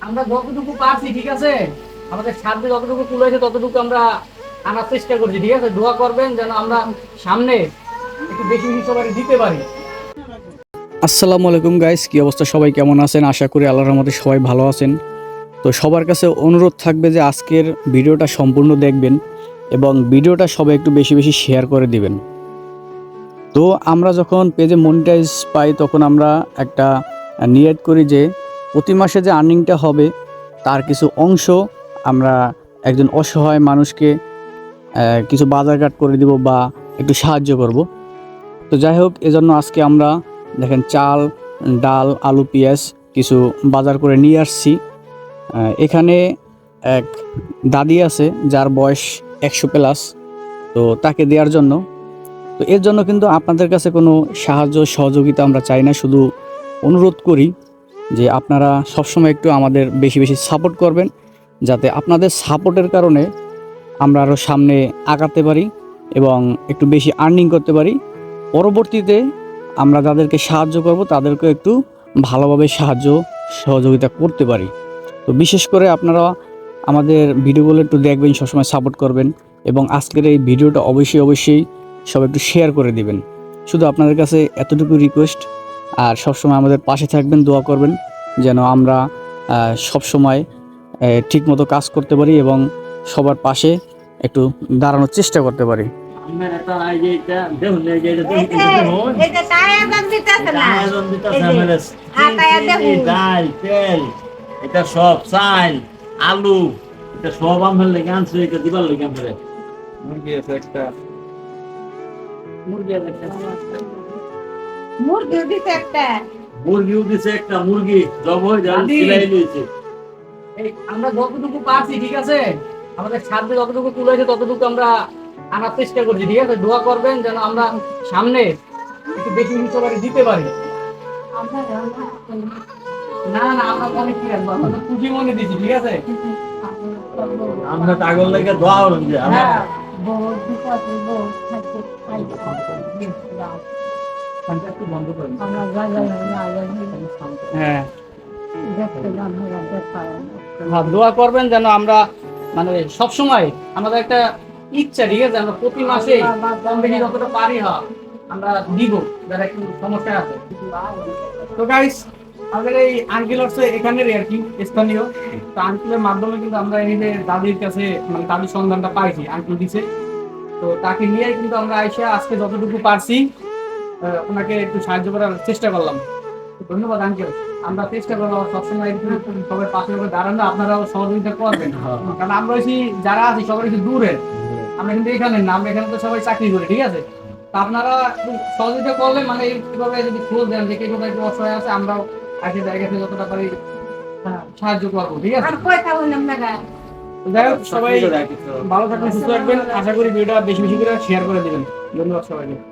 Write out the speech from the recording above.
আমরা যতটুকু পারছি, ঠিক আছে, আমাদের সাধ্যে যতটুকু কুল হয়েছে ততটুকু আমরা আনার চেষ্টা করছি, ঠিক আছে। দোয়া করবেন যেন আমরা সামনে একটু বেশি বেশি সবাই দিতে পারি। আসসালামু আলাইকুম গাইস, কি অবস্থা? সবাই কেমন আছেন? আশা করি আল্লাহর রহমতে সবাই ভালো আছেন। তো সবার কাছে অনুরোধ থাকবে যে আজকের ভিডিওটা সম্পূর্ণ দেখবেন এবং ভিডিওটা সবাই একটু বেশি বেশি শেয়ার করে দিবেন। তো আমরা যখন পেজে মনিটাইজ পাই তখন আমরা একটা নিয়ত করি যে প্রতি মাসে যে আর্নিংটা হবে তার কিছু অংশ আমরা একজন অসহায় মানুষকে কিছু বাজারঘাট করে দিব বা একটু সাহায্য করব। তো যাই হোক, এজন্য আজকে আমরা দেখেন চাল, ডাল, আলু, পেঁয়াজ কিছু বাজার করে নিয়ে আসছি। এখানে এক দাদি আছে যার বয়স 100+। তো তাকে দেওয়ার জন্য, তো এর জন্য কিন্তু আপনাদের কাছে কোনো সাহায্য সহযোগিতা আমরা চাই না, শুধু অনুরোধ করি যে আপনারা সবসময় একটু আমাদের বেশি বেশি সাপোর্ট করবেন, যাতে আপনাদের সাপোর্টের কারণে আমরা আরও সামনে আগাতে পারি এবং একটু বেশি আর্নিং করতে পারি। পরবর্তীতে আমরা যাদেরকে সাহায্য করব তাদেরকে একটু ভালোভাবে সাহায্য সহযোগিতা করতে পারি। তো বিশেষ করে আপনারা আমাদের ভিডিওগুলো একটু দেখবেন, সবসময় সাপোর্ট করবেন এবং আজকের এই ভিডিওটা অবশ্যই সব একটু শেয়ার করে দিবেন। শুধু আপনাদের কাছে এতটুকু রিকোয়েস্ট, আর সবসময় আমাদের পাশে থাকবেন, দোয়া করবেন যেন আমরা সবসময় ঠিকমতো কাজ করতে পারি এবং সবার পাশে একটু দাঁড়ানোর চেষ্টা করতে পারি। আমরা এটা এই যে এটা দেখুন, এই যে এটা দেখুন, দেখুন এটা টায়ার দিতেছে না, আয়োজন দিতে এই যে ঝামেলা, আটায়া দেখুন, ডাল, তেল, এটা সব চাল, আলু, এটা সব আমার লেগে আনছে, এটা দিবার লেগে আনছে। মুরগি আছে একটা, মুরগি আছে একটা, মুরগি দিতে একটা, মুরগিও দিছে একটা, মুরগি জব হয়ে যায় সিলাই লইছে। এই আমরা যতটুকু পারছি, ঠিক আছে, আমাদের সাধ্যে যতটুকু কুল হয়েছে ততটুকু আমরা আনার চেষ্টা করছি, ঠিক আছে। দোয়া করবেন যেন আমরা সামনে একটু বেশি বেশি সবাই দিতে পারি। না না, আমরা মনে কি রাখবো, আমরা তো খুশি মনে দিচ্ছি, ঠিক আছে। আমরা পাগল লেগে দোয়া করুন যে আমরা একটু বন্ধ করেন। হ্যাঁ হ্যাঁ, দোয়া করবেন যেন আমরা মানে সব সময় আমাদের একটা ইচ্ছা, ঠিক আছে, আমরা প্রতি মাসে কম বেশি যতটা পারি আমরা দিব যারা একটু সমস্যা আছে। তো গাইস, আমাদের এই আঙ্কেল হচ্ছে এখানের আর কি স্থানীয়। তো আঙ্কেলের মাধ্যমে কিন্তু আমরা এই যে দাদির কাছে মানে দাদির সন্ধানটা পাইছি, আঙ্কেল দিছে। তো তাকে নিয়ে কিন্তু আমরা আইসা আজকে যতটুকু পারছি ওনাকে একটু সাহায্য করার চেষ্টা করলাম। ধন্যবাদ আঙ্কেল। আমরা চেষ্টা করবো সবসময় একটু সবাই পাশে দাঁড়ানো, আপনারাও সহযোগিতা করবেন, কারণ আমরা হচ্ছি যারা আছি সবাই একটু দূরে, আমরা কিন্তু এখানে না, আমরা এখানে তো সবাই চাকরি করি, ঠিক আছে। তা আপনারা একটু সহযোগিতা করলে মানে এইভাবে যদি খোঁজ দেন যে কেউ একটু অসহায় আছে, আমরাও আগে জায়গাতে যতটা পারি সাহায্য করবো, ঠিক আছে। আর কয়টা হইলাম না গা, যাই হোক, সবাই ভালো থাকবেন, সুস্থ থাকবেন। আশা করি ভিডিওটা বেশি বেশি করে শেয়ার করে দেবেন। ধন্যবাদ সবাইকে।